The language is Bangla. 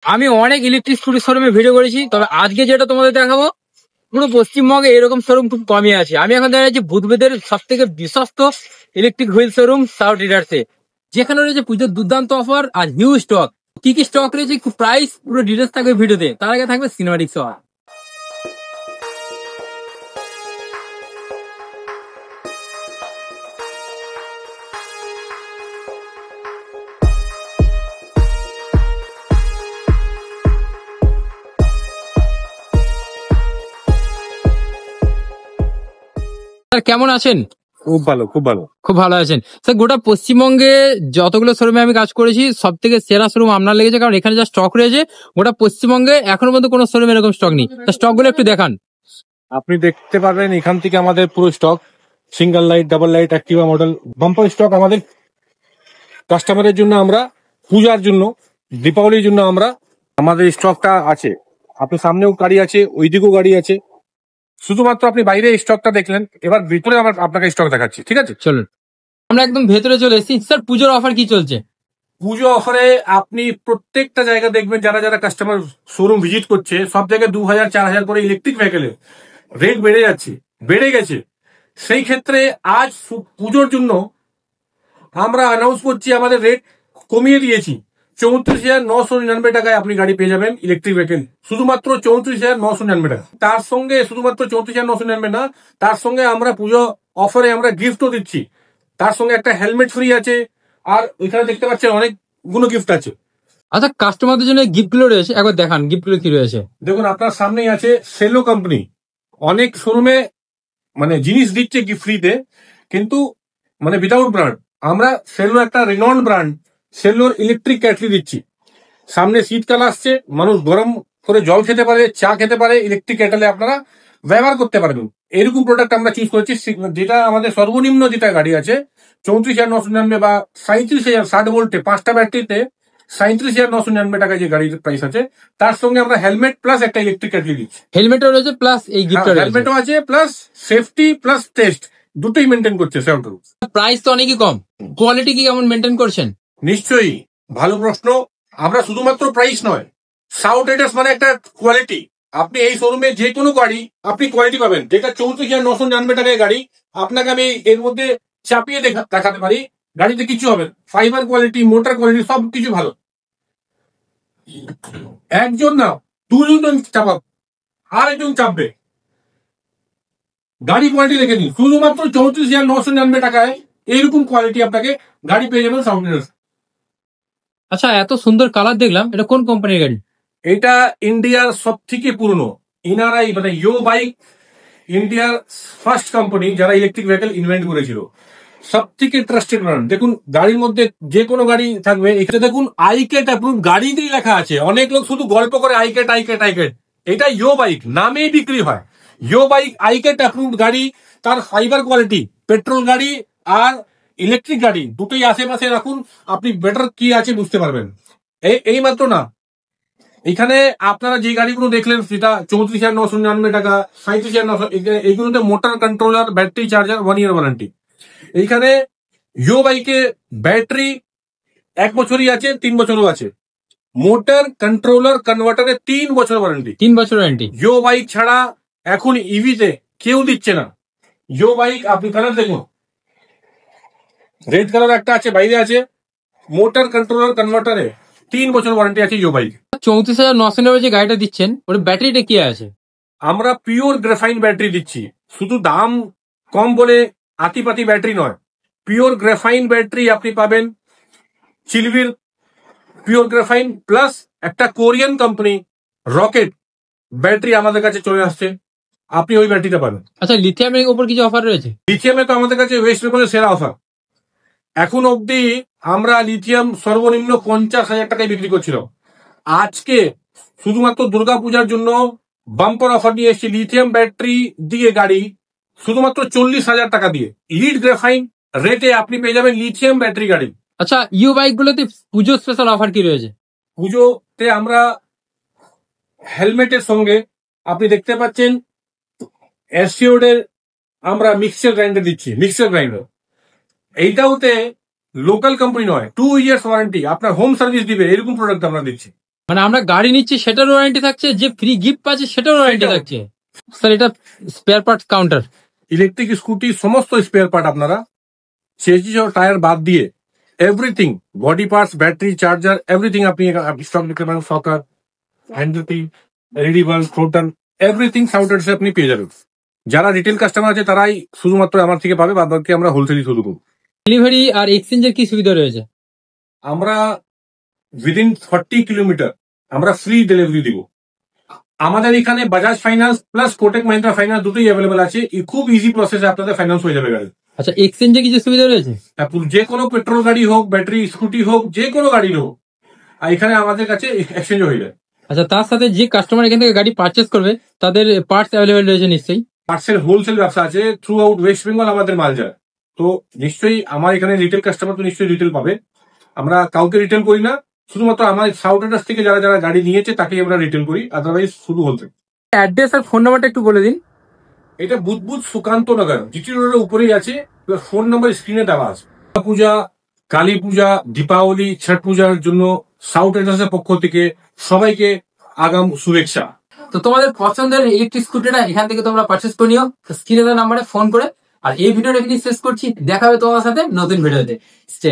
আমি অনেক ইলেকট্রিক স্কুটি শোরুমে ভিডিও করেছি, তবে আজকে যেটা তোমাদের দেখাবো পুরো পশ্চিমবঙ্গে এরকম শোরুম খুব কমই আছে। আমি এখন দেখা যাচ্ছি বুধবেদের সব থেকে বিশ্বস্ত ইলেকট্রিক হুইল শোরুম সাউথ রিডার্সে, যেখানে রয়েছে পুজোর দুর্দান্ত অফার আর হিউজ স্টক। কি কি স্টক রয়েছে, প্রাইস, পুরো ডিটেলস থাকবে ভিডিওতে। তার আগে থাকবে সিনেমাটিক শো। স্যার কেমন আছেন? খুব ভালো, খুব ভালো। খুব ভালো আছেন স্যার। গোটা পশ্চিমবঙ্গে যতগুলো শোরুমে আমি কাজ করেছি সব থেকে সেরা শোরুম আপনার লেগেছে, কারণ এখানে যা স্টক রয়েছে গোটা পশ্চিমবঙ্গে এখনো পর্যন্ত কোনো শোরুমে এরকম স্টক নেই। স্টক গুলো একটু দেখান। আপনি দেখতে পারবেন এখান থেকে আমাদের পুরো stock, single light, double light, Activa model, bumper stock আমাদের কাস্টমারের জন্য। আমরা পূজার জন্য, দীপাবলির জন্য আমরা আমাদের স্টকটা আছে। আপনি সামনেও গাড়ি আছে, ওইদিকেও গাড়ি আছে। শুধুমাত্র আপনি বাইরে স্টকটা দেখলেন, এবার ভিতরে আমার আপনাকে স্টক দেখাচ্ছি, ঠিক আছে? চলুন, আমরা একদম ভেতরে চলে এসেছি। স্যার পুজোর অফার কি চলছে? পুজো অফারে আপনি প্রত্যেকটা জায়গা দেখবেন, যারা যারা কাস্টমার শোরুম ভিজিট করছে সব জায়গায় 2000-4000 করে ইলেকট্রিক ভেহিকেলের রেট বেড়ে গেছে। সেই ক্ষেত্রে আজ পুজোর জন্য আমরা অ্যানাউন্স করছি, আমাদের রেট কমিয়ে দিয়েছি। 34,999 টাকায় আপনি গাড়ি পেয়ে যাবেন ইলেকট্রিক ভেহিকেল, শুধুমাত্র 34,999 টাকা। তার সঙ্গে শুধুমাত্র 34,999 না, তার সঙ্গে আমরা পুজো অফারে আমরা গিফটও দিচ্ছি। তার সঙ্গে একটা হেলমেট ফ্রি আছে, আর ওইখানে দেখতে পাচ্ছেন অনেকগুলো গিফট আছে। আচ্ছা, কাস্টমারদের জন্য গিফট গুলো রয়েছে, একবার দেখান গিফট গুলো কি রয়েছে। দেখুন, আপনার সামনেই আছে সেলো কোম্পানি। অনেক শোরুমে মানে জিনিস দিচ্ছে গিফট ফ্রিতে, কিন্তু মানে উইদাউট ব্র্যান্ড। আমরা সেলো একটা রিনন্ড ব্র্যান্ড, সেলোর ইলেকট্রিক ক্যাটলি দিচ্ছি। সামনে শীতকাল আসছে, মানুষ গরম করে জল খেতে পারে, চা খেতে পারে, ইলেকট্রিক কেটলে আপনারা ব্যবহার করতে পারবেন। এরকম প্রোডাক্ট আমরা চুজ করেছি, যেটা আমাদের সর্বনিম্ন যেটা গাড়ি আছে 34,999 বা 37,000, 60 ভোল্টে 5টা ব্যাটারিতে 37,999 টাকায় যে গাড়ির প্রাইস আছে, তার সঙ্গে আমরা হেলমেট প্লাস একটা ইলেকট্রিক কেটলি দিচ্ছি। হেলমেটও রয়েছে প্লাস এই গিফটটা রয়েছে। হেলমেটও আছে প্লাস সেফটি প্লাস টেস্ট দুটোই মেনটেন করছে সেভেন। প্রাইস তো অনেকই কম, কোয়ালিটি কি কেমন মেনটেন করছেন? নিশ্চয়ই, ভালো প্রশ্ন। আমরা শুধুমাত্র প্রাইস নয়, সাউথ রাইডার্স মানে একটা কোয়ালিটি। আপনি এই শোরুমে যে কোনো গাড়ি আপনি কোয়ালিটি পাবেন। যেটা 34,999 টাকায় গাড়ি, আপনাকে আমি এর মধ্যে চাপিয়ে দেখাতে পারি, গাড়িতে কিছু হবে। ফাইবার কোয়ালিটি, মোটর কোয়ালিটি সব কিছু ভালো। একজন না, দুজন চাপাব, আর একজন চাপবে। গাড়ি কোয়ালিটি দেখে নিন, শুধুমাত্র 34,999 টাকায় এইরকম কোয়ালিটি আপনাকে গাড়ি পেয়ে যাবেন সাউথ রাইডার্স। আচ্ছা, এত সুন্দর কালার দেখলাম, এটা কোন কোম্পানির গাড়ি? এটা ইন্ডিয়ার সব থেকে পুরনো এনআরআই মানে ইয়ো বাইক, ইন্ডিয়ার ফার্স্ট কোম্পানি যারা ইলেকট্রিক ভেহিকেল ইনভেন্ট করেছিল। সব থেকে ট্রাস্টেড ব্র্যান্ড। দেখুন, গাড়ির মধ্যে যে কোনো গাড়ি থাকবে, এখানে দেখুন আইকেট অ্যাপ্রুভ গাড়িতেই লেখা আছে। অনেক লোক শুধু গল্প করে আইকেট আইকেট আইকেট, এটা ইয়ো বাইক নামেই বিক্রি হয়। ইয়ো বাইক আইকেট অ্যাপ্রুভ গাড়ি, তার ফাইবার কোয়ালিটি। পেট্রোল গাড়ি আর ইলেকট্রিক গাড়ি দুটোই আশেপাশে রাখুন, আপনি বেটার কি আছে বুঝতে পারবেন। এই মাত্র না, এখানে আপনারা যে গাড়িগুলো দেখলেন সেটা 34,999 টাকা, 37,900, এইগুলোতে motor controller, battery charger, 1 year warranty. এইখানে ইয়ো বাইকে ব্যাটারি 1 বছরই আছে, 3 বছরও আছে। মোটর কন্ট্রোলার কনভার্টারে 3 বছর ওয়ারেন্টি। 3 বছর ওয়ারেন্টি। ইয়ো বাইক ছাড়া এখন ইভিতে কেউ দিচ্ছে না। ইয়ো বাইক আপনি কালার দেখুন, রেড কালার একটা আছে, বাইরে আছে। মোটর কন্ট্রোলার কনভার্টারে 3 বছর ওয়ারেন্টি আছে ইয়ো বাইক। 34,999 যে গাড়িটা দিচ্ছেন, ওর ব্যাটারিটা কি আছে? আমরা পিওর গ্রাফাইন ব্যাটারি দিচ্ছি। শুধু দাম কম বলে আতিপাতি ব্যাটারি নয়, পিওর গ্রাফাইন ব্যাটারি আপনি পাবেন। চিলভির পিওর গ্রাফাইন প্লাস একটা কোরিয়ান কোম্পানি রকেট ব্যাটারি আমাদের কাছে চলে আসছে, আপনি ওই ব্যাটারিটা পাবেন। আচ্ছা, লিথিয়ামের উপর কিছু অফার রয়েছে? লিথিয়ামে তো আমাদের কাছে ওয়েস্ট বেঙ্গলের সেরা অফার। এখন অবধি আমরা লিথিয়াম সর্বনিম্ন 50,000 টাকায় বিক্রি করছিলাম। আজকে শুধুমাত্র দুর্গাপূজার জন্য বাম্পার অফার নিয়ে এসেছি, লিথিয়াম ব্যাটারি দিয়ে গাড়ি শুধুমাত্র 40,000 টাকা দিয়ে লিড গ্রাফাইন রেটে আপনি পেয়ে যাবেন লিথিয়াম ব্যাটারি গাড়ি। আচ্ছা, ইউ বাইক গুলোতে পুজো স্পেশাল অফার কি রয়েছে? পুজোতে আমরা হেলমেটের সঙ্গে আপনি দেখতে পাচ্ছেন অ্যাসিওডের আমরা মিক্সচার গ্রাইন্ডার দিচ্ছি। মিক্সচার গ্রাইন্ডার এইটাওতে লোকাল কোম্পানি নয়, 2 years ওয়ারেন্টি, আপনার হোম সার্ভিস দিবে, এরকম প্রোডাক্ট আমরা দিচ্ছি। মানে আমরা গাড়ি নিচ্ছি সেটার ওয়ারেন্টি থাকছে, যে ফ্রি গিফট পাচ্ছি সেটার ওয়ারেন্টি সেটাও। থাকছে। স্যার এটা spare parts counter. Electric scooty সমস্ত স্পেয়ার পার্ট আপনারা চেসিস ও টায়ার বাদ দিয়ে everything, body parts, battery, charger, everything আপনি স্টক নিতে পারেন। Shocker, handle, LED bulb, floater, everything সাউটার্সে আপনি পেয়ে যাবেন। যারা রিটেল কাস্টমার আছে তারাই শুধুমাত্র আমার থেকে পাবে, বাদ বাকি আমরা হোলসেলই শুরু করব। ডেলিভারি আর এক্সচেঞ্জের কি সুবিধা রয়েছে? আমরা উইদিন 40 কিলোমিটার আমরা ফ্রি ডেলিভারি দিব। আমাদের এখানে Bajaj finance plus কোটেক Mahindra finance দুটোই অ্যাভেলেবল আছে। খুব ইজি প্রসেসে আপনাদের ফাইন্যান্স হয়ে যাবে গাড়ি। আচ্ছা, এক্সচেঞ্জে কিছু সুবিধা রয়েছে? তারপর যে কোনো পেট্রোল গাড়ি হোক, ব্যাটারি স্কুটি হোক, যে কোনো গাড়ি হোক, আর এখানে আমাদের কাছে এক্সচেঞ্জ হয়ে যায়। আচ্ছা, তার সাথে যে কাস্টমার এখান থেকে গাড়ি পারচেস করবে তাদের পার্টস অ্যাভেলেবেল রয়েছে নিশ্চয়ই? পার্সেল হোলসেল ব্যবসা আছে, থ্রু আউট ওয়েস্ট বেঙ্গল আমাদের মাল যায়। তো নিশ্চয়ই আমার এখানে রিটেল কাস্টমার তো নিশ্চয়ই রিটেল পাবে। আমরা কাউকে রিটেল করি না, শুধুমাত্র আমার সাউথ ইন্ডাস থেকে যারা যারা গাড়ি নিয়েছে তাকেই আমরা রিটেল করি, আদারওয়াইজ শুধু হোলসেল। অ্যাড্রেস আর ফোন নাম্বারটা একটু বলে দিন। এটা বুধবুধ সুকান্ত নগর জিটি রোডের উপরেই আছে। ফোন নাম্বার স্ক্রিনে দেওয়া আছে। পূজা, কালী পূজা, দীপাবলি, ছট পূজার জন্য সাউথ ইন্ডাসের পক্ষ থেকে সবাইকে আগাম শুভেচ্ছা। তো তোমাদের পছন্দের ইলেকট্রিক স্কুটিটা এখান থেকে তোমরা পারচেস করে নিও স্ক্রিনে দেওয়া নাম্বারে ফোন করে। আর এই ভিডিওটা এখানে শেষ করছি, দেখা হবে তোমার সাথে নতুন ভিডিওতে। স্টে